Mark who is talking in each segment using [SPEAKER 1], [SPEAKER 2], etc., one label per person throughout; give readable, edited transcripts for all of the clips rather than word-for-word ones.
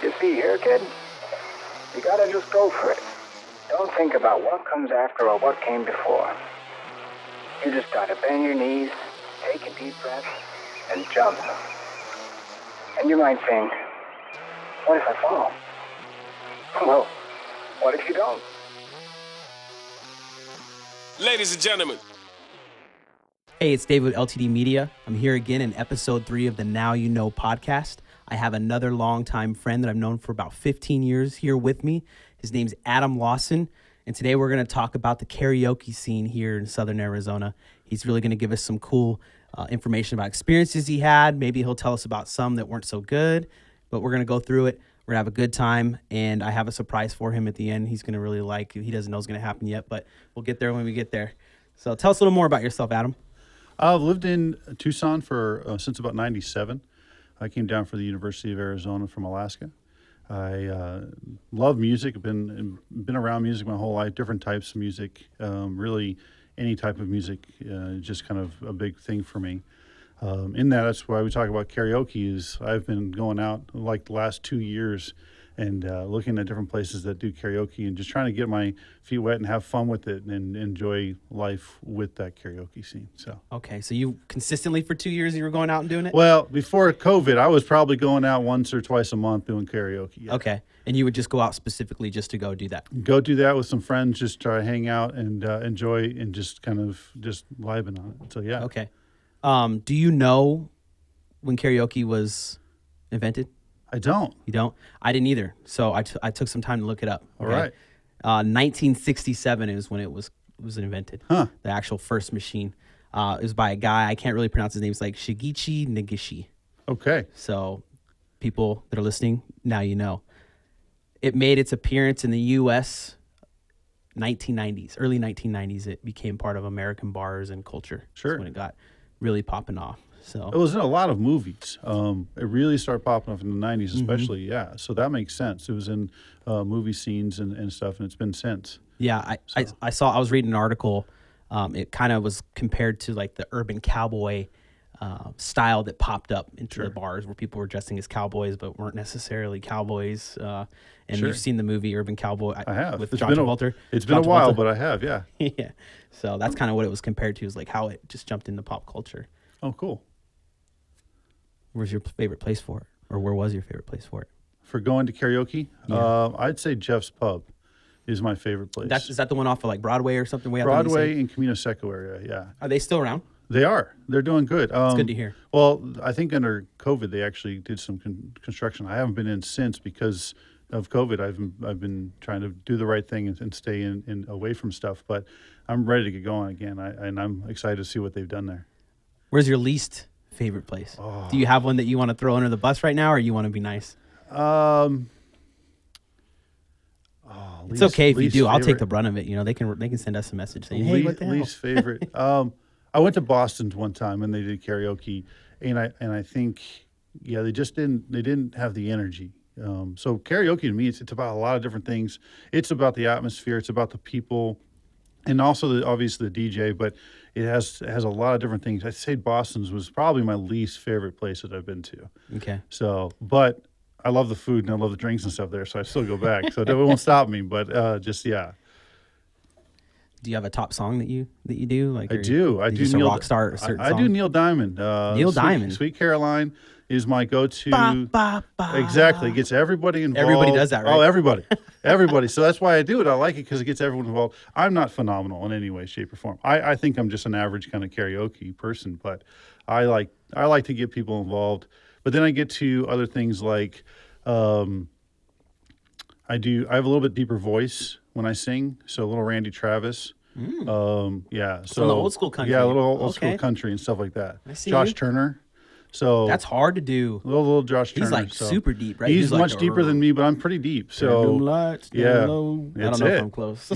[SPEAKER 1] You see here, kid? You gotta just go for it. Don't think about what comes after or what came before. You just gotta bend your knees, take a deep breath, and jump. And you might think, what if I fall? Well, what if you don't?
[SPEAKER 2] Ladies and gentlemen.
[SPEAKER 3] Hey, it's Dave with LTD Media. I'm here again in episode 3 of the Now You Know podcast. I have another longtime friend that I've known for about 15 years here with me. His name's Adam Lawson, and today we're going to talk about the karaoke scene here in Southern Arizona. He's really going to give us some cool information about experiences he had. Maybe he'll tell us about some that weren't so good, but we're going to go through it. We're going to have a good time, and I have a surprise for him at the end. He's going to really like. He doesn't know it's going to happen yet, but we'll get there when we get there. So tell us a little more about yourself, Adam.
[SPEAKER 4] I've lived in Tucson for since about 97. I came down for the University of Arizona from Alaska. I love music. I've been around music my whole life, different types of music. Really, any type of music, just kind of a big thing for me. That's why we talk about karaoke. Is I've been going out like the last 2 years and looking at different places that do karaoke and just trying to get my feet wet and have fun with it and enjoy life with that karaoke scene. So
[SPEAKER 3] okay, so you consistently for 2 years you were going out and doing it?
[SPEAKER 4] Well, before COVID, I was probably going out once or twice a month doing karaoke. Yeah.
[SPEAKER 3] Okay, and you would just go out specifically just to go do that?
[SPEAKER 4] Go do that with some friends, just try to hang out and enjoy and just kind of just vibing on it. So yeah.
[SPEAKER 3] Okay. Do you know when karaoke was invented?
[SPEAKER 4] I don't.
[SPEAKER 3] You don't? I didn't either. So I took some time to look it up.
[SPEAKER 4] Okay? All right.
[SPEAKER 3] 1967 is when it was invented.
[SPEAKER 4] Huh.
[SPEAKER 3] The actual first machine. It was by a guy. I can't really pronounce his name. It's like Shigechi Negishi.
[SPEAKER 4] Okay.
[SPEAKER 3] So people that are listening, now you know. It made its appearance in the U.S. 1990s, early 1990s. It became part of American bars and culture.
[SPEAKER 4] Sure.
[SPEAKER 3] That's when it got really popping off. So
[SPEAKER 4] it was in a lot of movies. It really started popping up in the 90s, especially. Mm-hmm. Yeah. So that makes sense. It was in movie scenes and stuff, and it's been since.
[SPEAKER 3] Yeah. I was reading an article. It kind of was compared to like the urban cowboy style that popped up into the bars where people were dressing as cowboys but weren't necessarily cowboys. And you've seen the movie Urban Cowboy.
[SPEAKER 4] I have.
[SPEAKER 3] With John Travolta.
[SPEAKER 4] It's been a while, but I have, yeah.
[SPEAKER 3] Yeah. So that's kind of what it was compared to, is like how it just jumped into pop culture.
[SPEAKER 4] Oh, cool.
[SPEAKER 3] Where's your favorite place for it? Or where was your favorite place for it?
[SPEAKER 4] For going to karaoke?
[SPEAKER 3] Yeah.
[SPEAKER 4] I'd say Jeff's Pub is my favorite place.
[SPEAKER 3] Is that the one off of like Broadway or something?
[SPEAKER 4] Broadway and Camino Seco area, yeah.
[SPEAKER 3] Are they still around?
[SPEAKER 4] They are. They're doing good.
[SPEAKER 3] It's good to hear.
[SPEAKER 4] Well, I think under COVID they actually did some construction. I haven't been in since because of COVID. I've been trying to do the right thing and stay in away from stuff. But I'm ready to get going again. And I'm excited to see what they've done there.
[SPEAKER 3] Where's your least favorite place?
[SPEAKER 4] Oh.
[SPEAKER 3] Do you have one that you want to throw under the bus right now, or you want to be nice? It's okay if you do. Favorite. I'll take the brunt of it. You know, they can send us a message saying, "Hey, what the hell?" Least
[SPEAKER 4] favorite. I went to Boston one time and they did karaoke, and I think they just didn't have the energy. So karaoke to me, it's about a lot of different things. It's about the atmosphere. It's about the people, and also obviously the DJ. But it has a lot of different things. I'd say Boston's was probably my least favorite place that I've been to.
[SPEAKER 3] Okay.
[SPEAKER 4] So, but I love the food and I love the drinks and stuff there, so I still go back. So that won't stop me. But yeah.
[SPEAKER 3] Do you have a top song that you do? Like
[SPEAKER 4] I do. I do.
[SPEAKER 3] Just
[SPEAKER 4] Neil,
[SPEAKER 3] a rock star. A certain
[SPEAKER 4] I
[SPEAKER 3] song?
[SPEAKER 4] do Neil Diamond.
[SPEAKER 3] Neil Diamond.
[SPEAKER 4] Sweet Caroline is my go-to.
[SPEAKER 3] Ba, ba, ba.
[SPEAKER 4] Exactly. It gets everybody involved.
[SPEAKER 3] Everybody does that, right?
[SPEAKER 4] Oh, everybody. So that's why I do it. I like it because it gets everyone involved. I'm not phenomenal in any way, shape, or form. I think I'm just an average kind of karaoke person, but I like to get people involved. But then I get to other things like I have a little bit deeper voice when I sing, so a little Randy Travis. Yeah. So
[SPEAKER 3] the old school country.
[SPEAKER 4] Yeah, a little old school country and stuff like that.
[SPEAKER 3] I see
[SPEAKER 4] Josh
[SPEAKER 3] you.
[SPEAKER 4] Turner. So
[SPEAKER 3] that's hard to do.
[SPEAKER 4] Little Josh Turner.
[SPEAKER 3] He's like super deep, right?
[SPEAKER 4] He's
[SPEAKER 3] like
[SPEAKER 4] much deeper than me, but I'm pretty deep. So
[SPEAKER 3] lights,
[SPEAKER 4] yeah,
[SPEAKER 3] low. I don't know if I'm close.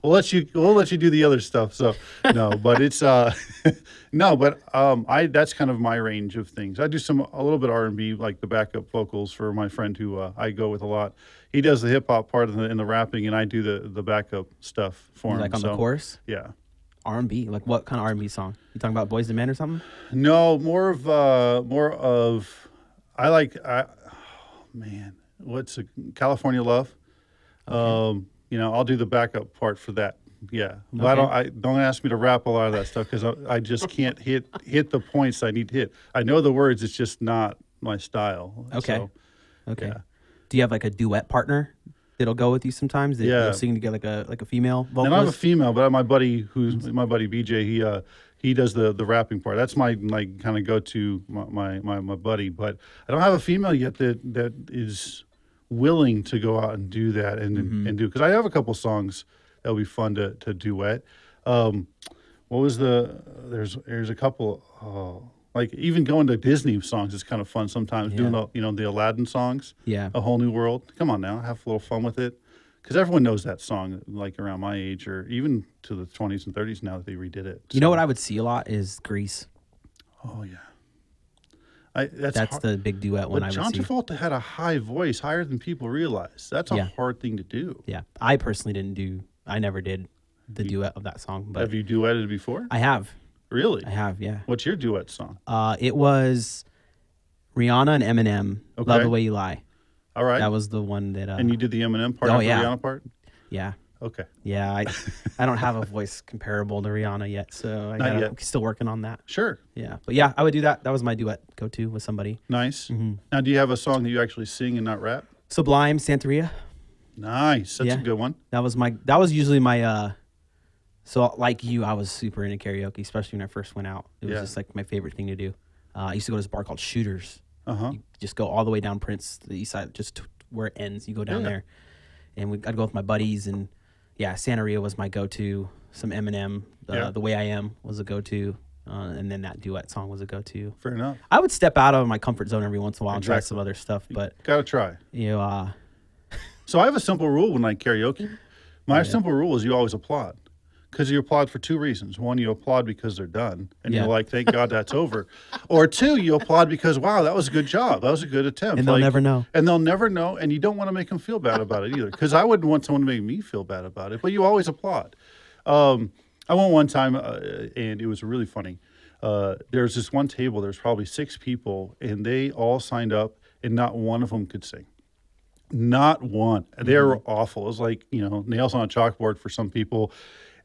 [SPEAKER 4] We'll let you do the other stuff. So no, but it's that's kind of my range of things. I do a little bit R&B, like the backup vocals for my friend who I go with a lot. He does the hip hop part in the rapping, and I do the backup stuff for him.
[SPEAKER 3] Like on the chorus?
[SPEAKER 4] Yeah.
[SPEAKER 3] R&B, like what kind of R&B song? You talking about Boyz II Men or something?
[SPEAKER 4] No, more of I man, what's a California Love? I'll do the backup part for that. Yeah, but don't ask me to rap a lot of that stuff because I just can't hit the points I need to hit. I know the words, it's just not my style.
[SPEAKER 3] Okay.
[SPEAKER 4] So,
[SPEAKER 3] Okay.
[SPEAKER 4] yeah.
[SPEAKER 3] Do you have like a duet partner that'll go with you sometimes? That
[SPEAKER 4] Yeah.
[SPEAKER 3] you'll sing together like a female vocalist?
[SPEAKER 4] And I have a female, but my buddy BJ, he does the rapping part. That's my kind of go to my buddy. But I don't have a female yet that is willing to go out and do that and do, because I have a couple songs that would be fun to duet. What was there's a couple like even going to Disney songs is kind of fun sometimes. Doing the Aladdin songs.
[SPEAKER 3] Yeah.
[SPEAKER 4] A Whole New World. Come on now, have a little fun with it. Because everyone knows that song, like around my age, or even to the 20s and 30s now that they redid it.
[SPEAKER 3] You know what I would see a lot is Grease.
[SPEAKER 4] Oh yeah,
[SPEAKER 3] That's the big duet one I would
[SPEAKER 4] John
[SPEAKER 3] see.
[SPEAKER 4] Travolta had a high voice, higher than people realize. That's a hard thing to do.
[SPEAKER 3] Yeah, I personally never did the duet of that song. But
[SPEAKER 4] Have you duetted before?
[SPEAKER 3] I have.
[SPEAKER 4] Really?
[SPEAKER 3] I have. Yeah.
[SPEAKER 4] What's your duet song?
[SPEAKER 3] It was Rihanna and Eminem.
[SPEAKER 4] Okay.
[SPEAKER 3] Love the Way You Lie.
[SPEAKER 4] All right.
[SPEAKER 3] That was the one that.
[SPEAKER 4] And you did the Eminem part after the Rihanna part?
[SPEAKER 3] Yeah.
[SPEAKER 4] Okay.
[SPEAKER 3] Yeah, I don't have a voice comparable to Rihanna yet, so I'm still working on that.
[SPEAKER 4] Sure.
[SPEAKER 3] Yeah, but yeah, I would do that. That was my duet go-to with somebody.
[SPEAKER 4] Nice. Now, do you have a song that you actually sing and not rap?
[SPEAKER 3] Sublime, Santeria.
[SPEAKER 4] Nice. That's a good one.
[SPEAKER 3] That was usually my. So like you, I was super into karaoke, especially when I first went out. It was just like my favorite thing to do. I used to go to this bar called Shooters. You just go all the way down Prince, the east side, just where it ends. You go down there, and I'd go with my buddies, and Santeria was my go-to. Some Eminem, The Way I Am was a go-to, and then that duet song was a go-to.
[SPEAKER 4] Fair enough.
[SPEAKER 3] I would step out of my comfort zone every once in a while and try some other stuff, but
[SPEAKER 4] gotta try.
[SPEAKER 3] So
[SPEAKER 4] I have a simple rule when I karaoke. My simple rule is you always applaud. Because you applaud for two reasons. One, you applaud because they're done, and you're like, thank God that's over. Or two, you applaud because, wow, that was a good job. That was a good attempt.
[SPEAKER 3] And they'll never know.
[SPEAKER 4] And they'll never know, and you don't want to make them feel bad about it either. Because I wouldn't want someone to make me feel bad about it, but you always applaud. I went one time, and it was really funny. There was this one table, there's probably 6 people, and they all signed up, and not one of them could sing. Not one. They were awful. It was like, nails on a chalkboard for some people.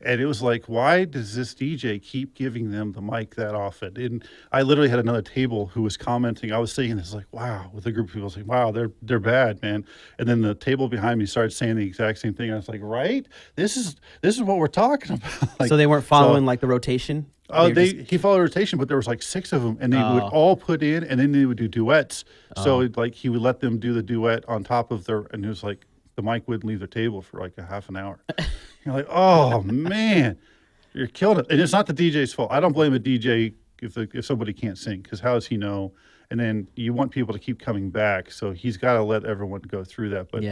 [SPEAKER 4] And it was like, why does this DJ keep giving them the mic that often? And I literally had another table who was commenting. I was saying this like, wow, with a group of people, saying, wow, they're bad, man. And then the table behind me started saying the exact same thing. I was like, right? This is what we're talking about.
[SPEAKER 3] So they weren't following like the rotation?
[SPEAKER 4] He followed rotation, but there was like 6 of them, and they would all put in, and then they would do duets. So like he would let them do the duet on top of and it was like the mic wouldn't leave the table for like a half an hour. You're like, oh man, you're killing it. And it's not the DJ's fault. I don't blame a DJ if somebody can't sing, because how does he know? And then you want people to keep coming back, so he's got to let everyone go through that. But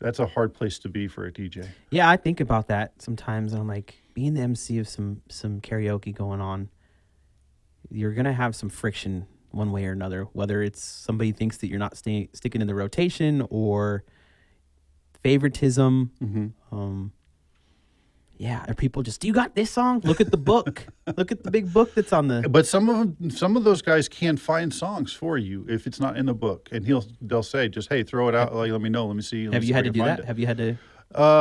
[SPEAKER 4] that's a hard place to be for a DJ.
[SPEAKER 3] Yeah, I think about that sometimes. And I'm like, being the MC of some karaoke going on, you're gonna have some friction one way or another. Whether it's somebody thinks that you're not sticking in the rotation or favoritism. Or people just, do you got this song? Look at the book. Look at the big book that's on the.
[SPEAKER 4] But some of those guys can find songs for you if it's not in the book, and they'll say, just, hey, throw it out. Like, let me know. Let me see.
[SPEAKER 3] Have you had to do that? Have you had to?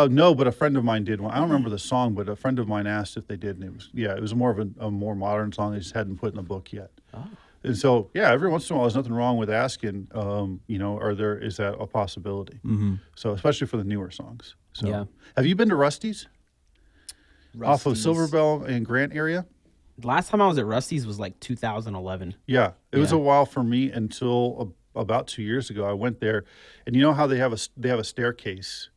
[SPEAKER 4] No, but a friend of mine did one. I don't remember the song, but a friend of mine asked if they did, and it was more of a more modern song. They just hadn't put in the book yet. Oh. And so, every once in a while, there's nothing wrong with asking. Is that a possibility? So, especially for the newer songs. So, have you been to Rusty's? Off of Silverbell and Grant area?
[SPEAKER 3] Last time I was at Rusty's was like 2011.
[SPEAKER 4] Yeah, it was a while for me until about 2 years ago. I went there, and you know how they have a staircase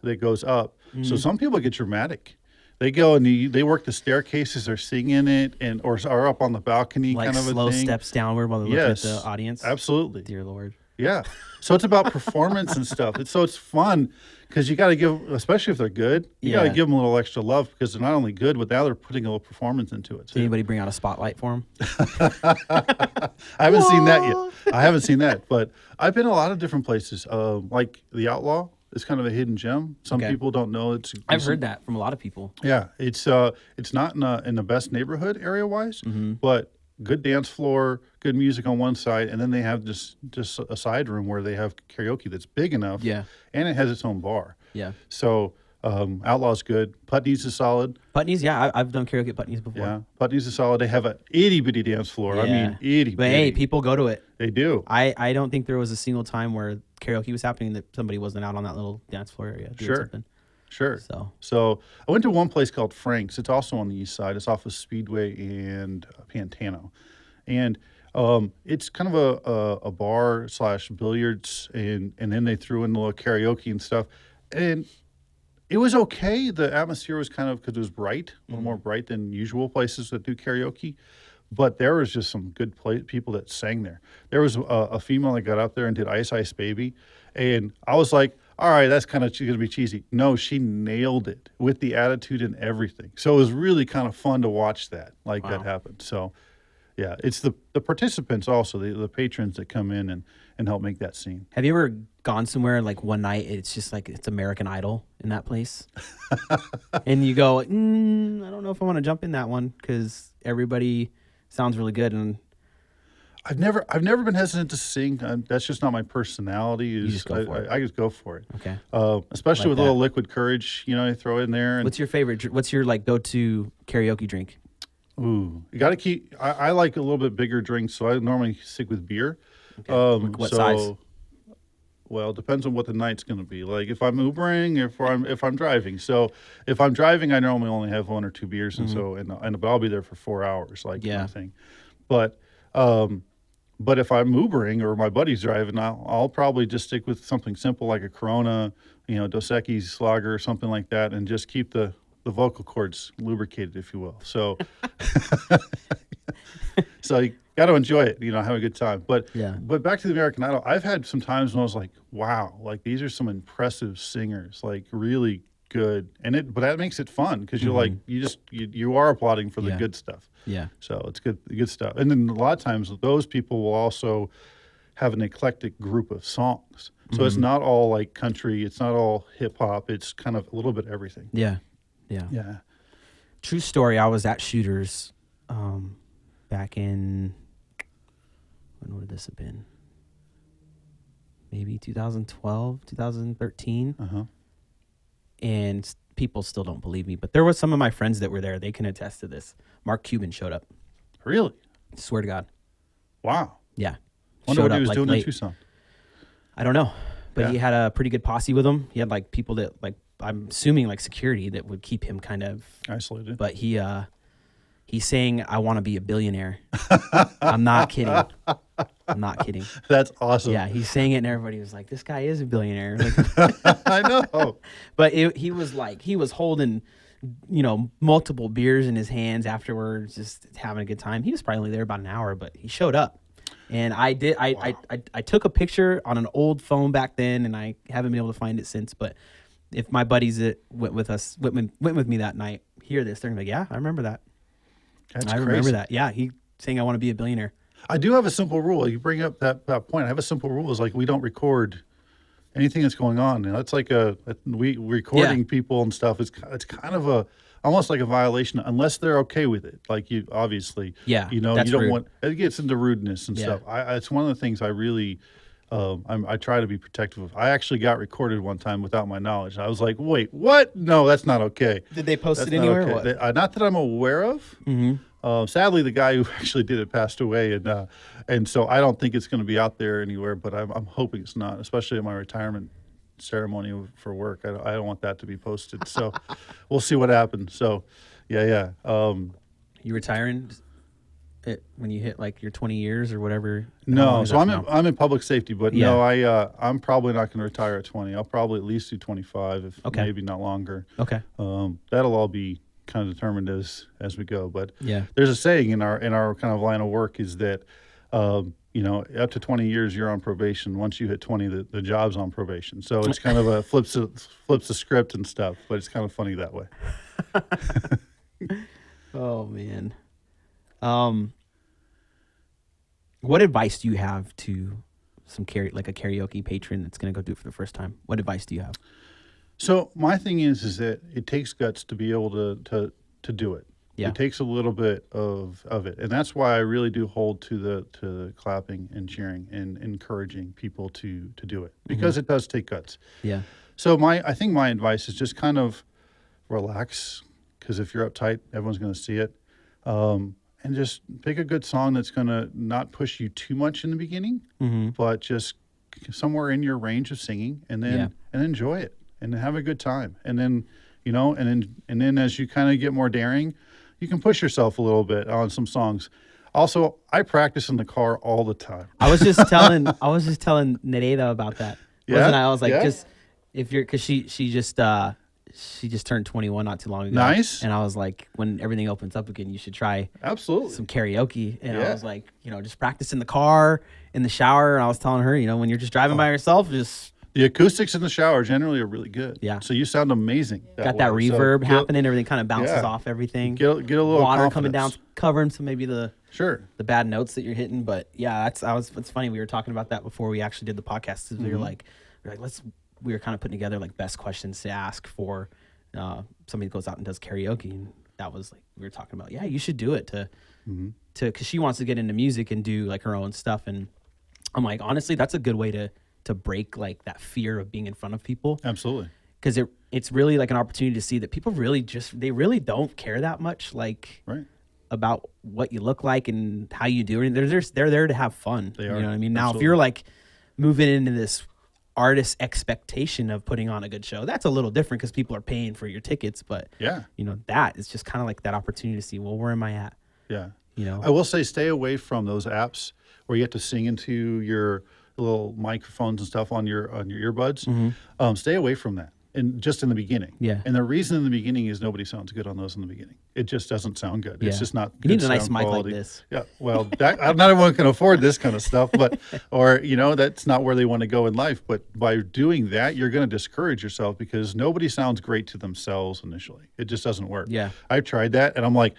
[SPEAKER 4] that goes up. So some people get dramatic. They go and they work the staircases, they're singing it, or are up on the balcony,
[SPEAKER 3] like
[SPEAKER 4] kind of a
[SPEAKER 3] slow
[SPEAKER 4] thing.
[SPEAKER 3] Steps downward while they're looking at the audience.
[SPEAKER 4] Absolutely,
[SPEAKER 3] dear Lord.
[SPEAKER 4] Yeah, so it's about performance and stuff. It's fun because you got to give, especially if they're good, you got to give them a little extra love because they're not only good, but now they're putting a little performance into it.
[SPEAKER 3] Did anybody bring out a spotlight for them?
[SPEAKER 4] I haven't seen that yet. I haven't seen that, but I've been a lot of different places. Like the Outlaw is kind of a hidden gem. Some people don't know it's.
[SPEAKER 3] I've heard that from a lot of people.
[SPEAKER 4] Yeah, it's not in the best neighborhood area wise, but good dance floor, good music on one side, and then they have just a side room where they have karaoke that's big enough.
[SPEAKER 3] Yeah.
[SPEAKER 4] And it has its own bar.
[SPEAKER 3] Yeah.
[SPEAKER 4] So Outlaw's good. Putney's is solid.
[SPEAKER 3] Putney's, yeah, I've done karaoke at Putney's before.
[SPEAKER 4] Yeah, Putney's is solid. They have a itty bitty dance floor. I mean, itty bitty.
[SPEAKER 3] But hey, people go to it.
[SPEAKER 4] They do.
[SPEAKER 3] I don't think there was a single time where karaoke was happening that somebody wasn't out on that little dance floor area doing something.
[SPEAKER 4] Sure.
[SPEAKER 3] So
[SPEAKER 4] I went to one place called Frank's. It's also on the east side. It's off of Speedway and Pantano, and it's kind of a bar / billiards, and then they threw in a little karaoke and stuff, and it was okay. The atmosphere was kind of, because it was bright, a little more bright than usual places that do karaoke. But there was just some good people that sang there. There was a female that got out there and did Ice Ice Baby. And I was like, all right, that's kind of going to be cheesy. No, she nailed it with the attitude and everything. So it was really kind of fun to watch that that happen. So, yeah, it's the participants also, the patrons that come in and help make that scene.
[SPEAKER 3] have you ever gone somewhere like one night, it's just like it's American Idol in that place? And you go, I don't know if I want to jump in that one because everybody sounds really good. And
[SPEAKER 4] I've never been hesitant to sing. That's just not my personality.
[SPEAKER 3] You just go for it.
[SPEAKER 4] I just go for it.
[SPEAKER 3] Okay.
[SPEAKER 4] Especially
[SPEAKER 3] Like
[SPEAKER 4] with a little liquid courage, you throw in there. And
[SPEAKER 3] What's your favorite? What's your like go-to karaoke drink?
[SPEAKER 4] ooh, you got to keep. I like a little bit bigger drinks, so I normally stick with beer.
[SPEAKER 3] Okay. What size?
[SPEAKER 4] Well, it depends on what the night's going to be. Like if I'm Ubering, if I'm driving. So if I'm driving, I normally only have 1 or 2 beers, and but I'll be there for 4 hours, kind of thing. But if I'm Ubering or my buddy's driving, I'll probably just stick with something simple like a Corona, Dos Equis Lager or something like that, and just keep the vocal cords lubricated, if you will. So, so you got to enjoy it, have a good time. But back to the American Idol, I've had some times when I was like, wow, like these are some impressive singers, like really good. But that makes it fun because you're like, you are applauding for the good stuff.
[SPEAKER 3] Yeah.
[SPEAKER 4] So it's good stuff. And then a lot of times those people will also have an eclectic group of songs. So it's not all like country, it's not all hip hop, it's kind of a little bit everything.
[SPEAKER 3] Yeah. True story. I was at Shooters back in, when would this have been? Maybe 2012, 2013. And people still don't believe me, but there was some of my friends that were there. They can attest to this. Mark Cuban showed up.
[SPEAKER 4] Really?
[SPEAKER 3] Swear to God.
[SPEAKER 4] Wow.
[SPEAKER 3] Yeah.
[SPEAKER 4] Wonder what he
[SPEAKER 3] up,
[SPEAKER 4] was
[SPEAKER 3] like,
[SPEAKER 4] doing
[SPEAKER 3] late.
[SPEAKER 4] in Tucson.
[SPEAKER 3] I don't know, but he had a pretty good posse with him. He had like people that I'm assuming like security that would keep him kind of
[SPEAKER 4] isolated.
[SPEAKER 3] But he's saying, "I want to be a billionaire." I'm not kidding. I'm not kidding.
[SPEAKER 4] That's awesome.
[SPEAKER 3] Yeah, he's saying it, and everybody was like, "This guy is a billionaire." Like,
[SPEAKER 4] I know.
[SPEAKER 3] But he was holding, multiple beers in his hands afterwards, just having a good time. He was probably only there about an hour, but he showed up. And I took a picture on an old phone back then, and I haven't been able to find it since. But if my buddies that went with me that night hear this, they're gonna be like, "Yeah, I remember that.
[SPEAKER 4] That's
[SPEAKER 3] remember
[SPEAKER 4] crazy.
[SPEAKER 3] that. Yeah, he saying I want to be a billionaire."
[SPEAKER 4] I do have a simple rule. You bring up that point. I have a simple rule. Is like we don't record anything that's going on. It's like we recording people and stuff. It's kind of almost like a violation unless they're okay with it. Like you obviously, you don't
[SPEAKER 3] rude.
[SPEAKER 4] want. It gets into rudeness and stuff. It's one of the things I really. I try to be protective of. I actually got recorded one time without my knowledge. I was like, "Wait, what? No, that's not okay."
[SPEAKER 3] Did they post
[SPEAKER 4] That's
[SPEAKER 3] it
[SPEAKER 4] not
[SPEAKER 3] anywhere?
[SPEAKER 4] okay.
[SPEAKER 3] What?
[SPEAKER 4] Not that I'm aware of. Sadly, the guy who actually did it passed away, and so I don't think it's going to be out there anywhere. But I'm hoping it's not, especially at my retirement ceremony for work. I don't want that to be posted. So we'll see what happens. So, yeah.
[SPEAKER 3] You retiring? When you hit like your 20 years or whatever?
[SPEAKER 4] No, so I'm in public safety, but no, I'm probably not going to retire at 20. I'll probably at least do 25, if maybe not longer.
[SPEAKER 3] Okay.
[SPEAKER 4] That'll all be kind of determined as we go. But
[SPEAKER 3] yeah,
[SPEAKER 4] there's a saying in our kind of line of work is that up to 20 years you're on probation. Once you hit 20, the job's on probation. So it's kind of a flips the script and stuff. But it's kind of funny that way.
[SPEAKER 3] Oh man. What advice do you have to a karaoke patron that's going to go do it for the first time? What advice do you have?
[SPEAKER 4] So my thing is that it takes guts to be able to do it.
[SPEAKER 3] Yeah.
[SPEAKER 4] It takes a little bit of it, and that's why I really do hold to the clapping and cheering and encouraging people to do it, because it does take guts.
[SPEAKER 3] Yeah.
[SPEAKER 4] So I think my advice is just kind of relax, because if you're uptight, everyone's going to see it, and just pick a good song that's going to not push you too much in the beginning, but just somewhere in your range of singing, and then and enjoy it and have a good time, and then and then as you kind of get more daring, you can push yourself a little bit on some songs. Also, I practice in the car all the time.
[SPEAKER 3] I was just telling Nereida about that.
[SPEAKER 4] Yeah?
[SPEAKER 3] Wasn't I? I was like,
[SPEAKER 4] Yeah?
[SPEAKER 3] just if you're, because she just turned 21 not too long ago.
[SPEAKER 4] Nice.
[SPEAKER 3] And I was like, when everything opens up again, you should try
[SPEAKER 4] Absolutely.
[SPEAKER 3] some karaoke. And I
[SPEAKER 4] Yeah.
[SPEAKER 3] was like, just practice in the car, in the shower. And I was telling her, when you're just driving by yourself, just
[SPEAKER 4] The acoustics in the shower generally are really good.
[SPEAKER 3] Yeah.
[SPEAKER 4] So you sound amazing.
[SPEAKER 3] got that
[SPEAKER 4] way. So
[SPEAKER 3] reverb
[SPEAKER 4] get-
[SPEAKER 3] happening. Everything kind of bounces
[SPEAKER 4] Yeah.
[SPEAKER 3] off everything.
[SPEAKER 4] Get a little
[SPEAKER 3] water coming down,
[SPEAKER 4] confidence.
[SPEAKER 3] covering some maybe the bad notes that you're hitting. But yeah, it's funny. We were talking about that before we actually did the podcast. We were like, we were kind of putting together like best questions to ask for somebody that goes out and does karaoke. And that was like, we were talking about, yeah, you should do it because she wants to get into music and do like her own stuff. And I'm like, honestly, that's a good way to break like that fear of being in front of people.
[SPEAKER 4] Absolutely.
[SPEAKER 3] Because it's really like an opportunity to see that people really they really don't care that much like about what you look like and how you do it. They're there to have fun.
[SPEAKER 4] They
[SPEAKER 3] You
[SPEAKER 4] are.
[SPEAKER 3] know what I mean? Now,
[SPEAKER 4] Absolutely.
[SPEAKER 3] if you're like moving into this artist expectation of putting on a good show, that's a little different because people are paying for your tickets. But
[SPEAKER 4] Yeah.
[SPEAKER 3] that is just kind of like that opportunity to see, well, where am I at?
[SPEAKER 4] Yeah.
[SPEAKER 3] You know?
[SPEAKER 4] I will say stay away from those apps where you have to sing into your little microphones and stuff on your earbuds. Stay away from that. And just in the beginning.
[SPEAKER 3] Yeah.
[SPEAKER 4] And the reason in the beginning is nobody sounds good on those in the beginning. It just doesn't sound good.
[SPEAKER 3] Yeah.
[SPEAKER 4] It's just not
[SPEAKER 3] You need
[SPEAKER 4] good
[SPEAKER 3] a nice
[SPEAKER 4] sound
[SPEAKER 3] mic
[SPEAKER 4] quality.
[SPEAKER 3] like this.
[SPEAKER 4] Yeah. Well, not everyone can afford this kind of stuff, but or that's not where they want to go in life. But by doing that, you're going to discourage yourself because nobody sounds great to themselves initially. It just doesn't work.
[SPEAKER 3] Yeah.
[SPEAKER 4] I've tried that, and I'm like,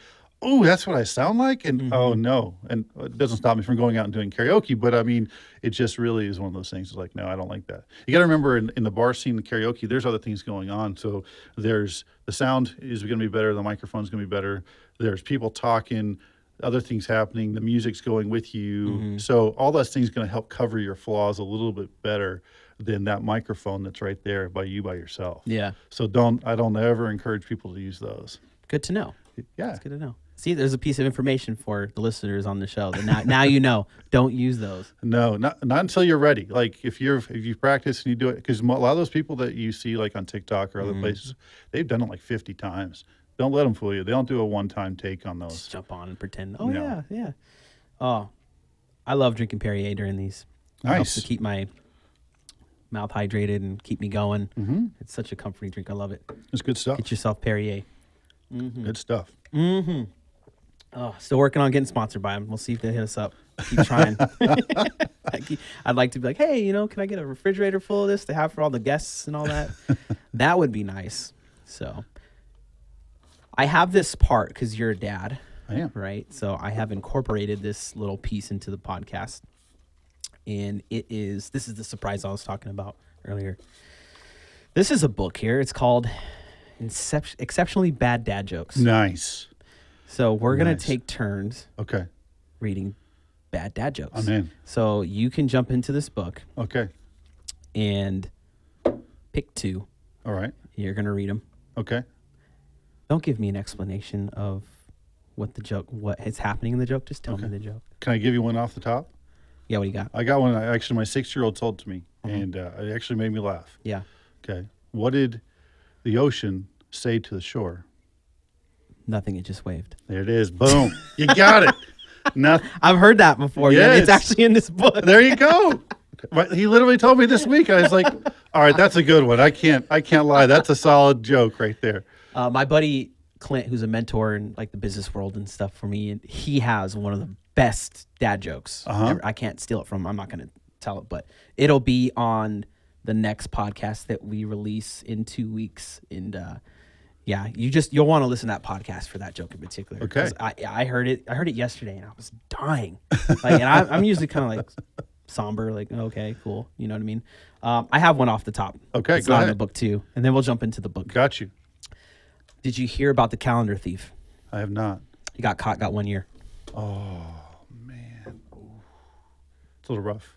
[SPEAKER 4] oh, that's what I sound like? And oh, no. And it doesn't stop me from going out and doing karaoke. But I mean, it just really is one of those things. It's like, no, I don't like that. You got to remember in the bar scene, the karaoke, there's other things going on. So there's the sound is going to be better. The microphone's going to be better. There's people talking, other things happening. The music's going with you. So all those things going to help cover your flaws a little bit better than that microphone that's right there by yourself.
[SPEAKER 3] Yeah.
[SPEAKER 4] So I don't ever encourage people to use those.
[SPEAKER 3] Good to know.
[SPEAKER 4] Yeah.
[SPEAKER 3] It's good to know. See, there's a piece of information for the listeners on the show. That now you know. Don't use those.
[SPEAKER 4] No, not until you're ready. Like if you practice and you do it, because a lot of those people that you see like on TikTok or other places, they've done it like 50 times. Don't let them fool you. They don't do a one-time take on those.
[SPEAKER 3] Just jump on and pretend. Oh
[SPEAKER 4] No.
[SPEAKER 3] yeah. Oh, I love drinking Perrier during these. It
[SPEAKER 4] Nice.
[SPEAKER 3] helps to keep my mouth hydrated and keep me going. Mm-hmm. It's such a comforting drink. I love it.
[SPEAKER 4] It's good stuff.
[SPEAKER 3] Get yourself Perrier.
[SPEAKER 4] Good stuff.
[SPEAKER 3] Oh, still working on getting sponsored by them. We'll see if they hit us up. Keep trying. I'd like to be like, hey, can I get a refrigerator full of this to have for all the guests and all that? That would be nice. So I have this part because you're a dad.
[SPEAKER 4] I am.
[SPEAKER 3] Right? So I have incorporated this little piece into the podcast. And this is the surprise I was talking about earlier. This is a book here. It's called Exceptionally Bad Dad Jokes.
[SPEAKER 4] Nice.
[SPEAKER 3] So we're going
[SPEAKER 4] Nice.
[SPEAKER 3] to take turns
[SPEAKER 4] Okay.
[SPEAKER 3] reading bad dad jokes.
[SPEAKER 4] I'm in.
[SPEAKER 3] So you can jump into this book
[SPEAKER 4] Okay.
[SPEAKER 3] and pick two.
[SPEAKER 4] All right.
[SPEAKER 3] You're going to read them.
[SPEAKER 4] Okay.
[SPEAKER 3] Don't give me an explanation of what is happening in the joke. Just tell me the joke.
[SPEAKER 4] Can I give you one off the top?
[SPEAKER 3] Yeah, what do you got?
[SPEAKER 4] I got one. Actually, my 6-year-old told to me, and it actually made me laugh.
[SPEAKER 3] Yeah.
[SPEAKER 4] Okay. What did the ocean say to the shore?
[SPEAKER 3] Nothing, it just waved.
[SPEAKER 4] There it is. Boom. You got it. Nothing.
[SPEAKER 3] I've heard that before. Yeah, it's
[SPEAKER 4] Yes.
[SPEAKER 3] actually in this book.
[SPEAKER 4] There you go. He literally told me this week. I was like, all right, that's a good one. I can't lie. That's a solid joke right there.
[SPEAKER 3] My buddy Clint, who's a mentor in like the business world and stuff for me, and he has one of the best dad jokes. I can't steal it from him. I'm not going to tell it, but it'll be on the next podcast that we release in 2 weeks. And yeah, you'll want to listen to that podcast for that joke in particular.
[SPEAKER 4] Okay.
[SPEAKER 3] 'Cause I heard it yesterday and I was dying. Like, and I'm usually kind of like somber, like, okay, cool. You know what I mean? I have one off the top.
[SPEAKER 4] Okay,
[SPEAKER 3] it's
[SPEAKER 4] go
[SPEAKER 3] not in
[SPEAKER 4] ahead.
[SPEAKER 3] the book too, and then we'll jump into the book.
[SPEAKER 4] Got you.
[SPEAKER 3] Did you hear about the calendar thief?
[SPEAKER 4] I have not.
[SPEAKER 3] He got caught, got 1 year.
[SPEAKER 4] Oh, man. Ooh. It's a little rough.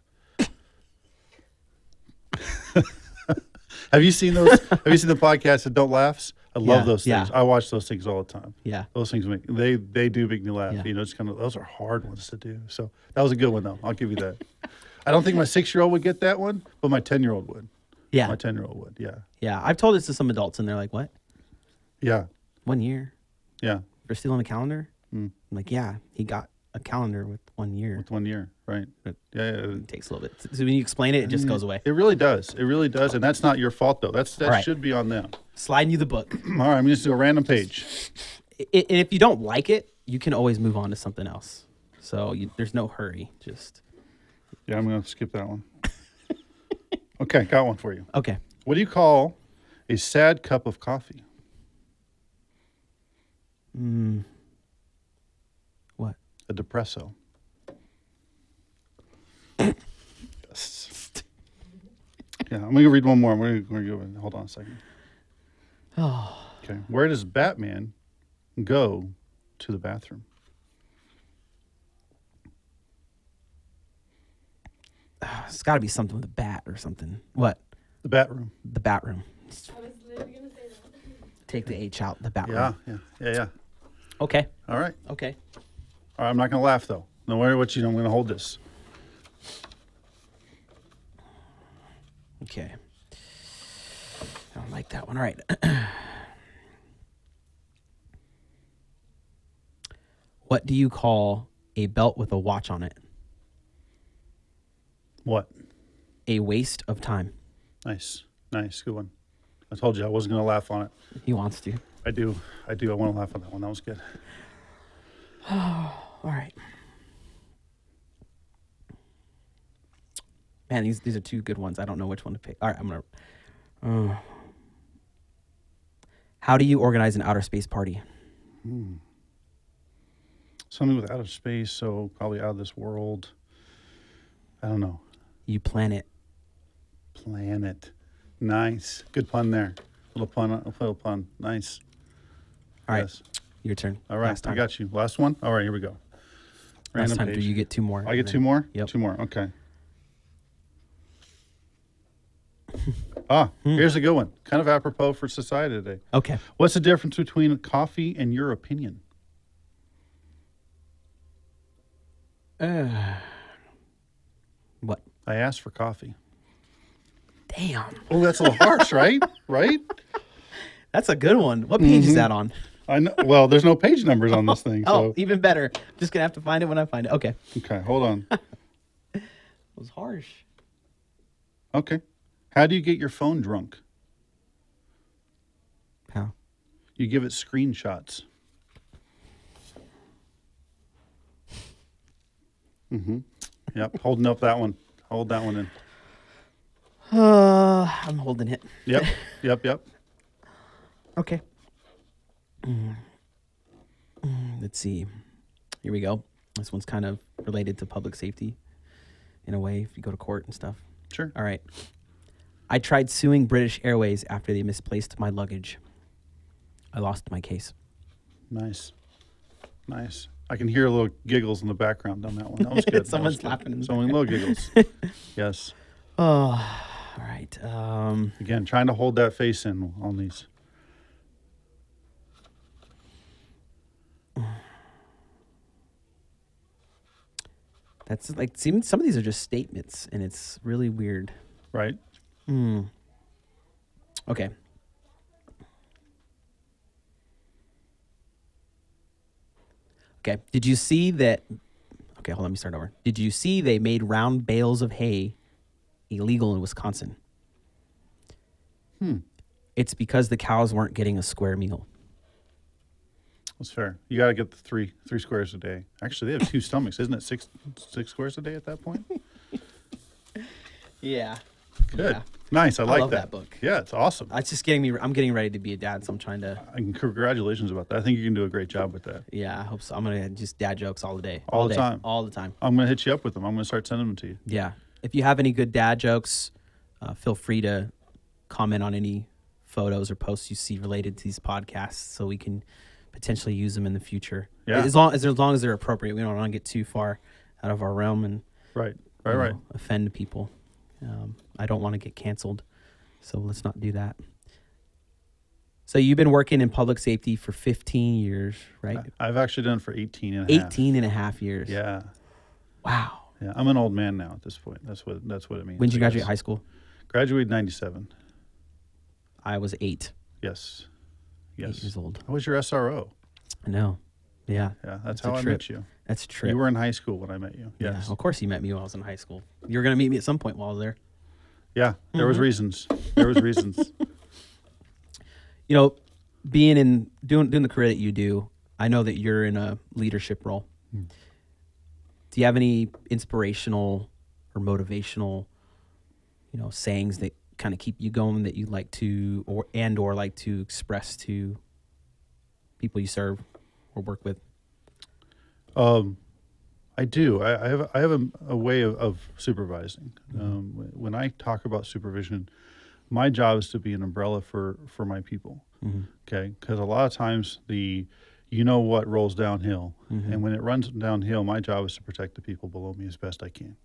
[SPEAKER 4] Have you seen those? Have you seen the podcasts that don't laughs? I love those things. I watch those things all the time.
[SPEAKER 3] Yeah.
[SPEAKER 4] Those things they do make me laugh.
[SPEAKER 3] Yeah.
[SPEAKER 4] You know, it's kind of, those are hard ones to do. So that was a good one though. I'll give you that. I don't think my 6-year-old would get that one, but my 10-year-old would.
[SPEAKER 3] Yeah.
[SPEAKER 4] My 10-year-old would. Yeah.
[SPEAKER 3] Yeah. I've told this to some adults and they're like, what?
[SPEAKER 4] Yeah.
[SPEAKER 3] 1 year
[SPEAKER 4] Yeah.
[SPEAKER 3] for stealing a calendar?
[SPEAKER 4] Mm.
[SPEAKER 3] I'm like, yeah, he got a calendar with 1 year.
[SPEAKER 4] With 1 year, right?
[SPEAKER 3] It
[SPEAKER 4] Yeah.
[SPEAKER 3] It takes a little bit. So when you explain it, it just goes away.
[SPEAKER 4] It really does. It really does, and that's not your fault though. That
[SPEAKER 3] Right.
[SPEAKER 4] should be on them.
[SPEAKER 3] Sliding you the book.
[SPEAKER 4] All right, I'm going to do a random page.
[SPEAKER 3] And if you don't like it, you can always move on to something else. So there's no hurry. Just
[SPEAKER 4] Yeah, I'm going to skip that one. Okay, got one for you.
[SPEAKER 3] okay.
[SPEAKER 4] What do you call a sad cup of coffee?
[SPEAKER 3] What?
[SPEAKER 4] A depresso. Yes. Yeah, I'm going to read one more. We're going to hold on a second.
[SPEAKER 3] Oh,
[SPEAKER 4] Okay. Where does Batman go to the bathroom?
[SPEAKER 3] it's got to be something with a bat or something. What?
[SPEAKER 4] The bat room.
[SPEAKER 3] The bat room.
[SPEAKER 5] I was literally gonna say that.
[SPEAKER 3] Take the H out. The bat
[SPEAKER 4] Yeah,
[SPEAKER 3] room.
[SPEAKER 4] yeah.
[SPEAKER 3] Okay.
[SPEAKER 4] All right.
[SPEAKER 3] Okay.
[SPEAKER 4] All right, I'm not going to laugh, though. No worry what you know. I'm going to hold this.
[SPEAKER 3] Okay. I don't like that one. All right. What do you call a belt with a watch on it?
[SPEAKER 4] What?
[SPEAKER 3] A waste of time.
[SPEAKER 4] Nice. Nice. Good one. I told you I wasn't going to laugh on it.
[SPEAKER 3] He wants to.
[SPEAKER 4] I do. I want to laugh on that one. That was good.
[SPEAKER 3] All right. Man, these are two good ones. I don't know which one to pick. All right, I'm going to... How do you organize an outer space party?
[SPEAKER 4] Something with outer space, so probably out of this world. I don't know.
[SPEAKER 3] You plan it.
[SPEAKER 4] Planet. Nice. Good pun there. Little pun. Nice.
[SPEAKER 3] All right.
[SPEAKER 4] Yes.
[SPEAKER 3] Your turn.
[SPEAKER 4] All right.
[SPEAKER 3] Last time.
[SPEAKER 4] I got you. Last one? All right, here we go.
[SPEAKER 3] Last
[SPEAKER 4] Random
[SPEAKER 3] time,
[SPEAKER 4] page.
[SPEAKER 3] do you get two more?
[SPEAKER 4] I get two more?
[SPEAKER 3] Yep.
[SPEAKER 4] Two more. Okay. Here's a good one. Kind of apropos for society today.
[SPEAKER 3] Okay.
[SPEAKER 4] What's the difference between coffee and your opinion?
[SPEAKER 3] What?
[SPEAKER 4] I asked for coffee.
[SPEAKER 3] Damn.
[SPEAKER 4] Oh, that's a little harsh, right? Right?
[SPEAKER 3] That's a good one. What page is that on?
[SPEAKER 4] I know. Well, there's no page numbers on this thing.
[SPEAKER 3] Oh,
[SPEAKER 4] So.
[SPEAKER 3] even better. Just going to have to find it when I find it. Okay.
[SPEAKER 4] Okay, hold on.
[SPEAKER 3] It was harsh.
[SPEAKER 4] Okay. How do you get your phone drunk?
[SPEAKER 3] How?
[SPEAKER 4] You give it screenshots. Mm-hmm. Yep. Holding up that one. Hold that one in.
[SPEAKER 3] I'm holding it.
[SPEAKER 4] Yep.
[SPEAKER 3] Okay. Let's see. Here we go. This one's kind of related to public safety in a way if you go to court and stuff.
[SPEAKER 4] Sure.
[SPEAKER 3] All right. I tried suing British Airways after they misplaced my luggage. I lost my case.
[SPEAKER 4] Nice. I can hear little giggles in the background on that one. That was good.
[SPEAKER 3] Someone's laughing in the
[SPEAKER 4] Someone little giggles. Yes.
[SPEAKER 3] Oh, all right.
[SPEAKER 4] Again, trying to hold that face in on these.
[SPEAKER 3] That's like, see, some of these are just statements, and it's really weird.
[SPEAKER 4] Right?
[SPEAKER 3] Okay. Okay. Did you see that? Okay, hold on. Let me start over. Did you see they made round bales of hay illegal in Wisconsin? It's because the cows weren't getting a square meal.
[SPEAKER 4] That's fair. You got to get the three squares a day. Actually, they have two stomachs. Isn't it six squares a day at that point?
[SPEAKER 3] Yeah.
[SPEAKER 4] Good.
[SPEAKER 3] Yeah.
[SPEAKER 4] Nice. I like
[SPEAKER 3] love that book.
[SPEAKER 4] Yeah, it's awesome.
[SPEAKER 3] It's just getting me. I'm getting ready to be a dad, so I'm trying to.
[SPEAKER 4] Congratulations about that. I think you can do a great job with that.
[SPEAKER 3] Yeah, I hope so. I'm gonna just dad jokes all the day.
[SPEAKER 4] All the time.
[SPEAKER 3] All the time.
[SPEAKER 4] I'm going to hit you up with them. I'm going to start sending them to you.
[SPEAKER 3] Yeah. If you have any good dad jokes, feel free to comment on any photos or posts you see related to these podcasts, so we can potentially use them in the future.
[SPEAKER 4] Yeah.
[SPEAKER 3] As long as they're appropriate. We don't want to get too far out of our realm and
[SPEAKER 4] Right.
[SPEAKER 3] offend people. I don't want to get canceled, so let's not do that. So you've been working in public safety for 15 years, right?
[SPEAKER 4] I've actually done it for 18 and a half.
[SPEAKER 3] 18 and a half years.
[SPEAKER 4] Yeah.
[SPEAKER 3] Wow.
[SPEAKER 4] Yeah. I'm an old man now at this point. That's what it means.
[SPEAKER 3] When did you
[SPEAKER 4] I
[SPEAKER 3] graduate
[SPEAKER 4] guess.
[SPEAKER 3] high school?
[SPEAKER 4] Graduated 97.
[SPEAKER 3] I was 8.
[SPEAKER 4] Yes.
[SPEAKER 3] 8 years old.
[SPEAKER 4] I was your SRO.
[SPEAKER 3] I know. Yeah.
[SPEAKER 4] Yeah. That's
[SPEAKER 3] a
[SPEAKER 4] how I
[SPEAKER 3] trip.
[SPEAKER 4] met you.
[SPEAKER 3] That's a trip.
[SPEAKER 4] You were in high school when I met you.
[SPEAKER 3] Yeah.
[SPEAKER 4] Yes.
[SPEAKER 3] Of course you met me when I was in high school. You were going to meet me at some point while I was there.
[SPEAKER 4] Yeah. There was reasons. There was reasons.
[SPEAKER 3] You know, being in doing the career that you do, I know that you're in a leadership role. Do you have any inspirational or motivational, sayings that kind of keep you going that you like to or like to express to people you serve or work with?
[SPEAKER 4] I do. I have a way of supervising. When I talk about supervision, my job is to be an umbrella for my people. Okay, because a lot of times what rolls downhill, and when it runs downhill, my job is to protect the people below me as best I can.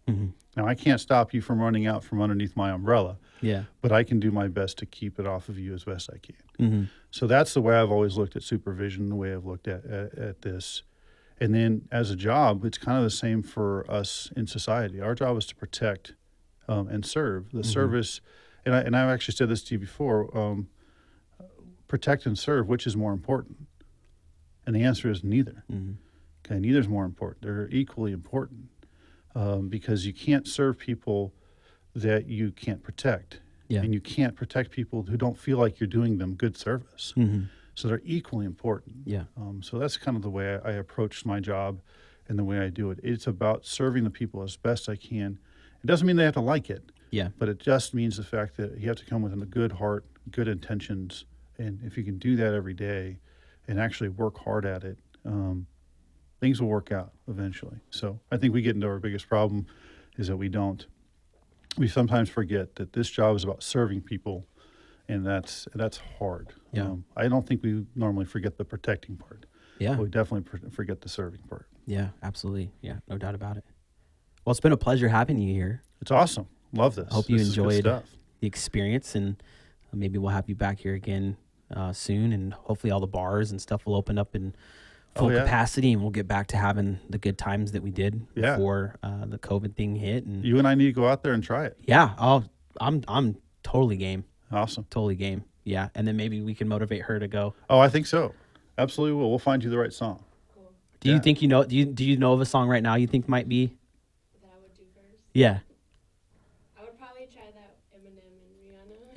[SPEAKER 4] Now I can't stop you from running out from underneath my umbrella.
[SPEAKER 3] Yeah.
[SPEAKER 4] But I can do my best to keep it off of you as best I can. So that's the way I've always looked at supervision, the way I've looked at this. And then as a job, it's kind of the same for us in society. Our job is to protect and serve. The service, and I've actually said this to you before, protect and serve, which is more important? And the answer is neither. Okay, neither is more important. They're equally important because you can't serve people that you can't protect.
[SPEAKER 3] Yeah.
[SPEAKER 4] And you can't protect people who don't feel like you're doing them good service. So they're equally important.
[SPEAKER 3] Yeah.
[SPEAKER 4] So that's kind of the way I approach my job and the way I do it. It's about serving the people as best I can. It doesn't mean they have to like it.
[SPEAKER 3] Yeah.
[SPEAKER 4] But it just means the fact that you have to come with a good heart, good intentions. And if you can do that every day and actually work hard at it, things will work out eventually. So I think we get into our biggest problem is that we sometimes forget that this job is about serving people, and that's hard.
[SPEAKER 3] Yeah.
[SPEAKER 4] I don't think we normally forget the protecting part.
[SPEAKER 3] Yeah.
[SPEAKER 4] But we definitely forget the serving part.
[SPEAKER 3] Yeah, absolutely. Yeah, no doubt about it. Well, it's been a pleasure having you here.
[SPEAKER 4] It's awesome. Love this.
[SPEAKER 3] I hope you
[SPEAKER 4] This is good
[SPEAKER 3] enjoyed
[SPEAKER 4] stuff.
[SPEAKER 3] the experience, and maybe we'll have you back here again soon, and hopefully all the bars and stuff will open up in full capacity, and we'll get back to having the good times that we did before the COVID thing hit. And
[SPEAKER 4] You and I need to go out there and try it.
[SPEAKER 3] yeah, I'm totally game.
[SPEAKER 4] Awesome.
[SPEAKER 3] Totally game. Yeah, and then maybe we can motivate her to go.
[SPEAKER 4] Oh, I think so. Absolutely will. We'll find you the right song.
[SPEAKER 3] Do you think do you know of a song right now you think might be?
[SPEAKER 5] That I would do first.
[SPEAKER 3] Yeah.
[SPEAKER 5] I would probably try that Eminem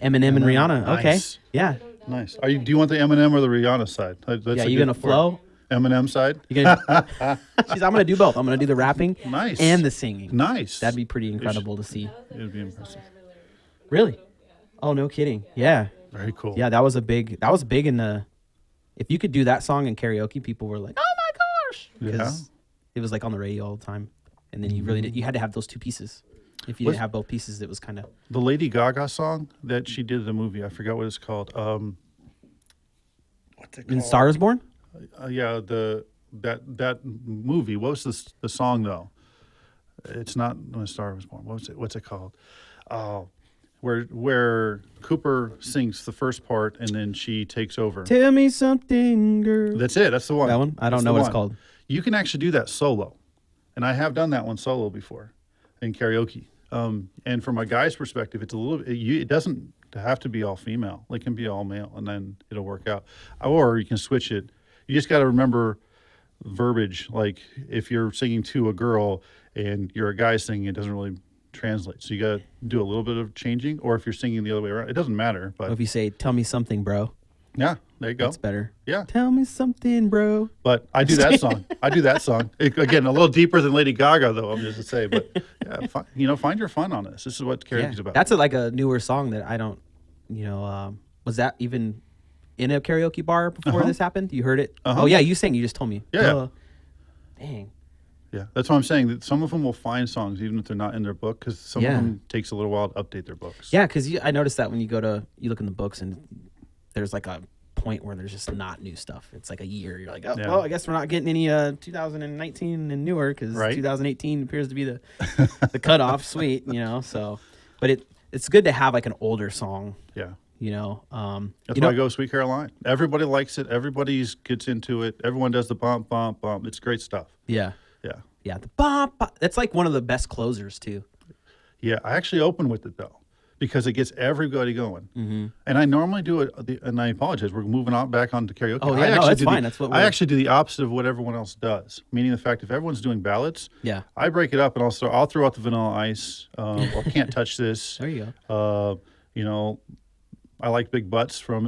[SPEAKER 5] and Rihanna.
[SPEAKER 3] Eminem and Rihanna.
[SPEAKER 4] Nice.
[SPEAKER 3] Okay. Yeah.
[SPEAKER 5] That
[SPEAKER 4] Nice.
[SPEAKER 5] was
[SPEAKER 4] Do you want the Eminem or the Rihanna side? That's
[SPEAKER 3] Yeah,
[SPEAKER 4] a
[SPEAKER 3] you
[SPEAKER 4] good
[SPEAKER 3] gonna
[SPEAKER 4] part.
[SPEAKER 3] flow?
[SPEAKER 4] Eminem side?
[SPEAKER 3] You gonna, I'm gonna do both. I'm gonna do the rapping
[SPEAKER 4] Nice.
[SPEAKER 3] and the singing.
[SPEAKER 4] Nice.
[SPEAKER 3] That'd be pretty incredible to see.
[SPEAKER 5] That was the
[SPEAKER 4] It would be
[SPEAKER 5] first
[SPEAKER 4] impressive.
[SPEAKER 5] song I ever learned.
[SPEAKER 3] Really?
[SPEAKER 5] Yeah.
[SPEAKER 3] Oh, no kidding. Yeah.
[SPEAKER 4] Very cool.
[SPEAKER 3] Yeah, that was big in the, if you could do that song in karaoke, people were like, oh my gosh. Because it was like on the radio all the time. And then you had to have those two pieces. If you didn't have both pieces, it was kind of.
[SPEAKER 4] The Lady Gaga song that she did in the movie, I forgot what it's called. What's it called?
[SPEAKER 3] In Star is Born?
[SPEAKER 4] Yeah, that movie. What was the song though? It's not When a Star Was Born. What's it called? Where Cooper sings the first part and then she takes over.
[SPEAKER 3] Tell me something, girl.
[SPEAKER 4] That's it. That's the one.
[SPEAKER 3] That one? I don't know what it's called.
[SPEAKER 4] You can actually do that solo, and I have done that one solo before in karaoke. And from a guy's perspective, it's a little. It doesn't have to be all female. It can be all male, and then it'll work out. Or you can switch it. You just got to remember verbiage. Like if you're singing to a girl and you're a guy singing, it doesn't really translate. So you got to do a little bit of changing. Or if you're singing the other way around, it doesn't matter. But
[SPEAKER 3] If you say, tell me something, bro.
[SPEAKER 4] yeah, there you go.
[SPEAKER 3] That's better.
[SPEAKER 4] Yeah.
[SPEAKER 3] Tell me something, bro.
[SPEAKER 4] But I do that song. Again, a little deeper than Lady Gaga, though, I'm just to say. But, yeah, find your fun on this. This is what karaoke's about.
[SPEAKER 3] That's like a newer song that I don't, was that even in a karaoke bar before this happened? You heard it? Oh, yeah, you sang. You just told me.
[SPEAKER 4] Yeah.
[SPEAKER 3] Dang.
[SPEAKER 4] Yeah, that's what I'm saying. That some of them will find songs even if they're not in their book because some of them takes a little while to update their books.
[SPEAKER 3] Yeah, because I noticed that when you look in the books and there's like a point where there's just not new stuff. It's like a year. You're like, oh,
[SPEAKER 4] Yeah.
[SPEAKER 3] well, I guess we're not getting any 2019 and newer because
[SPEAKER 4] Right.
[SPEAKER 3] 2018 appears to be the cutoff. Sweet, So, but it's good to have like an older song.
[SPEAKER 4] Yeah.
[SPEAKER 3] That's
[SPEAKER 4] why I go Sweet Caroline. Everybody likes it. Everybody gets into it. Everyone does the bump, bump, bump. It's great stuff.
[SPEAKER 3] Yeah.
[SPEAKER 4] Yeah.
[SPEAKER 3] Yeah. The bop, bop. That's like one of the best closers too.
[SPEAKER 4] Yeah. I actually open with it though, because it gets everybody going. Mm-hmm. And I normally do it, and I apologize. We're moving on back on to karaoke.
[SPEAKER 3] Oh yeah, that's fine. That's what
[SPEAKER 4] I actually do the opposite of what everyone else does. Meaning the fact if everyone's doing ballads,
[SPEAKER 3] Yeah.
[SPEAKER 4] I break it up and I'll throw out the Vanilla Ice or Can't Touch This.
[SPEAKER 3] There you go.
[SPEAKER 4] I like Big Butts from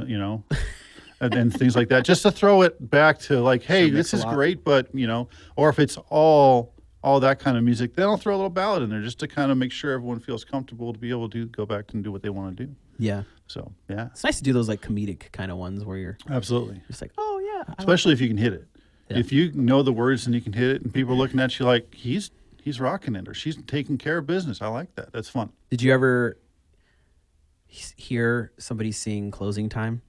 [SPEAKER 4] and things like that, just to throw it back to like, hey, this is great, but or if it's all that kind of music, then I'll throw a little ballad in there just to kind of make sure everyone feels comfortable to be able to go back and do what they want to do.
[SPEAKER 3] Yeah.
[SPEAKER 4] So yeah,
[SPEAKER 3] It's nice to do those like comedic kind of ones where you're
[SPEAKER 4] absolutely,
[SPEAKER 3] just like, oh yeah.
[SPEAKER 4] especially if you can hit it.
[SPEAKER 3] Yeah.
[SPEAKER 4] If you know the words and you can hit it, and people are looking at you like he's rocking it or she's taking care of business. I like that. That's fun.
[SPEAKER 3] Did you ever hear somebody sing Closing Time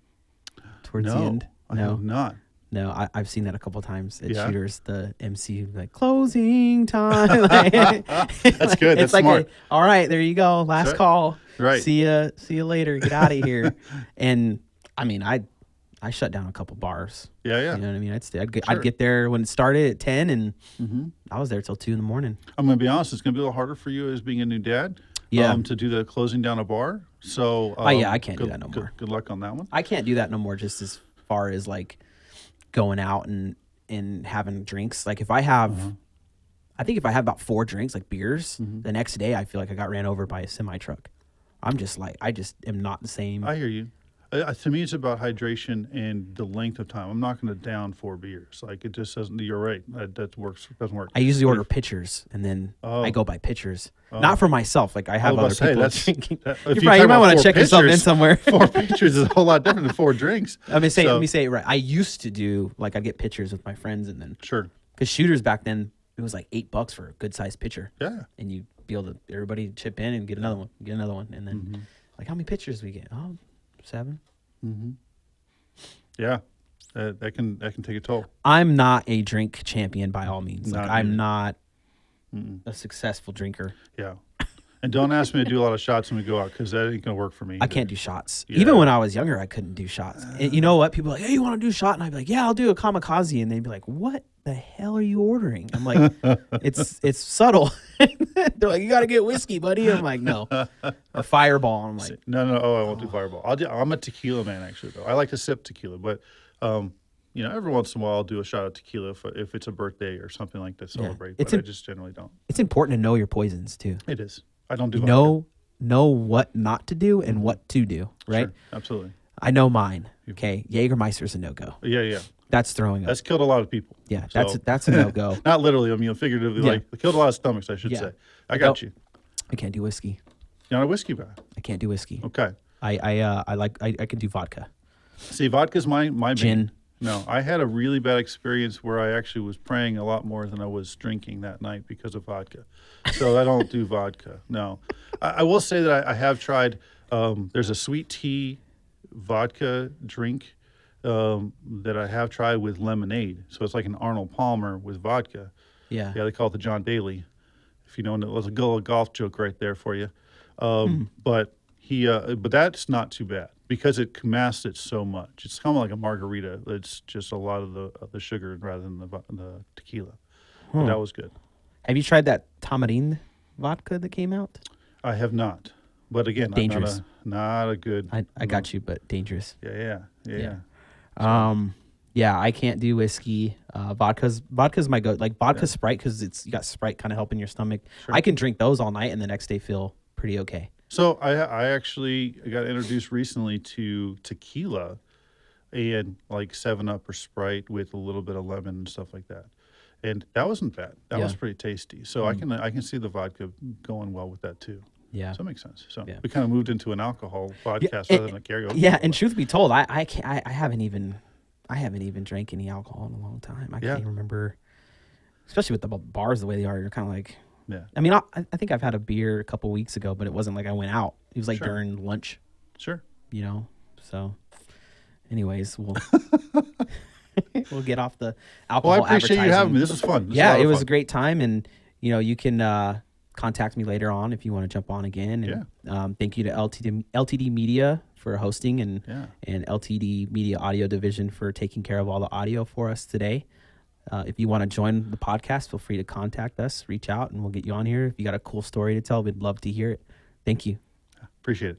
[SPEAKER 3] towards the end?
[SPEAKER 4] I have not.
[SPEAKER 3] No, I've seen that a couple times at
[SPEAKER 4] Yeah?
[SPEAKER 3] Shooters. The MC like Closing Time. Like,
[SPEAKER 4] That's good. That's
[SPEAKER 3] it's like
[SPEAKER 4] smart.
[SPEAKER 3] all right, there you go. Last
[SPEAKER 4] right.
[SPEAKER 3] call.
[SPEAKER 4] Right.
[SPEAKER 3] See ya later. Get out of here. And I mean, I shut down a couple bars.
[SPEAKER 4] Yeah.
[SPEAKER 3] You know what I mean? I'd get there when it started at 10, and I was there till 2 a.m.
[SPEAKER 4] I'm going to be honest. It's going to be a little harder for you as being a new dad.
[SPEAKER 3] Yeah.
[SPEAKER 4] To do the closing down a bar. So.
[SPEAKER 3] I can't do that no more.
[SPEAKER 4] Good luck on that one.
[SPEAKER 3] I can't do that no more. Just as far as like going out and having drinks. Like if I have, I think if I have about 4 drinks, like beers, the next day I feel like I got ran over by a semi truck. I just am not the same.
[SPEAKER 4] I hear you. To me, it's about hydration and the length of time. I'm not going to down 4 that like it just doesn't. You're right. That doesn't work.
[SPEAKER 3] I usually order pitchers and then I go by pitchers, not for myself. Like I have
[SPEAKER 4] I
[SPEAKER 3] other
[SPEAKER 4] was about
[SPEAKER 3] people
[SPEAKER 4] to say,
[SPEAKER 3] drinking.
[SPEAKER 4] if
[SPEAKER 3] You might want to check yourself in somewhere.
[SPEAKER 4] 4 pitchers is a whole lot different than 4 drinks.
[SPEAKER 3] Let me say it right. I used to do like I'd get pitchers with my friends and then
[SPEAKER 4] Sure.
[SPEAKER 3] because Shooters back then it was like $8 for a good sized pitcher.
[SPEAKER 4] Yeah.
[SPEAKER 3] And you be able to everybody chip in and get another one, and then like how many pitchers we get? Oh, 7.
[SPEAKER 4] Yeah. That can take a toll.
[SPEAKER 3] I'm not a drink champion by all means. Like
[SPEAKER 4] Not
[SPEAKER 3] I'm
[SPEAKER 4] either.
[SPEAKER 3] not a successful drinker.
[SPEAKER 4] Yeah. And don't ask me to do a lot of shots when we go out because that ain't gonna work for me.
[SPEAKER 3] I
[SPEAKER 4] either.
[SPEAKER 3] can't do shots.
[SPEAKER 4] Yeah.
[SPEAKER 3] Even when I was younger, I couldn't do shots. And you know what? People are like, hey, you want to do a shot? And I'd be like, yeah, I'll do a kamikaze. And they'd be like, what the hell are you ordering? I'm like, it's subtle. They're like, you got to get whiskey, buddy. I'm like, no. Or Fireball. I'm like,
[SPEAKER 4] No. Oh, I won't do Fireball. I'm a tequila man actually though. I like to sip tequila, but every once in a while I'll do a shot of tequila if it's a birthday or something like that to celebrate.
[SPEAKER 3] It's
[SPEAKER 4] But I just generally don't.
[SPEAKER 3] it's important to know your poisons too.
[SPEAKER 4] It is. I don't do
[SPEAKER 3] Know what not to do and what to do, right?
[SPEAKER 4] Sure, absolutely.
[SPEAKER 3] I know mine. Okay. Jägermeister's a no-go.
[SPEAKER 4] Yeah.
[SPEAKER 3] That's throwing up.
[SPEAKER 4] That's killed a lot of people.
[SPEAKER 3] Yeah,
[SPEAKER 4] So-
[SPEAKER 3] that's a no-go.
[SPEAKER 4] Not literally, figuratively,
[SPEAKER 3] Yeah.
[SPEAKER 4] like it killed a lot of stomachs, I should
[SPEAKER 3] Yeah.
[SPEAKER 4] say. I got you.
[SPEAKER 3] I can't do whiskey.
[SPEAKER 4] You're not a whiskey guy.
[SPEAKER 3] I can't do whiskey.
[SPEAKER 4] Okay.
[SPEAKER 3] I can do vodka.
[SPEAKER 4] See, vodka's my
[SPEAKER 3] Gin.
[SPEAKER 4] main. No, I had a really bad experience where I actually was praying a lot more than I was drinking that night because of vodka. So I don't do vodka. No. I will say that I have tried, there's a sweet tea vodka drink that I have tried with lemonade. So it's like an Arnold Palmer with vodka.
[SPEAKER 3] Yeah.
[SPEAKER 4] Yeah, they call it the John Daly. If you know, it was a little golf joke right there for you. But but that's not too bad because it masks it so much. It's kind of like a margarita. It's just a lot of the sugar rather than the tequila. But that was good.
[SPEAKER 3] Have you tried that tamarind vodka that came out?
[SPEAKER 4] I have not. But again,
[SPEAKER 3] Dangerous.
[SPEAKER 4] I'm not a good.
[SPEAKER 3] I got you, but dangerous.
[SPEAKER 4] Yeah.
[SPEAKER 3] Yeah, I can't do whiskey. Vodka's my go. Like vodka Sprite because you got Sprite kind of helping your stomach.
[SPEAKER 4] Sure.
[SPEAKER 3] I can drink those all night and the next day feel pretty okay.
[SPEAKER 4] So I actually got introduced recently to tequila and like 7-Up or Sprite with a little bit of lemon and stuff like that. And that wasn't bad. That was pretty tasty. So I can see the vodka going well with that too.
[SPEAKER 3] Yeah.
[SPEAKER 4] So that makes sense. So
[SPEAKER 3] Yeah.
[SPEAKER 4] we kind of moved into an alcohol podcast
[SPEAKER 3] Yeah,
[SPEAKER 4] rather than a karaoke.
[SPEAKER 3] Yeah, and truth be told, I haven't even drank any alcohol in a long time. I can't even remember, especially with the bars the way they are. You're kind of like,
[SPEAKER 4] Yeah.
[SPEAKER 3] I mean, I think I've had a beer a couple weeks ago, but it wasn't like I went out. It was like
[SPEAKER 4] Sure.
[SPEAKER 3] during lunch,
[SPEAKER 4] Sure.
[SPEAKER 3] So Anyways, we'll get off the alcohol.
[SPEAKER 4] Well, I appreciate you having me. This was fun.
[SPEAKER 3] Yeah, it was a great time, and you can contact me later on if you want to jump on again. And, thank you to LTD Media for hosting and LTD Media Audio Division for taking care of all the audio for us today. If you want to join the podcast, feel free to contact us, reach out, and we'll get you on here. If you got a cool story to tell, we'd love to hear it. Thank you.
[SPEAKER 4] Appreciate it.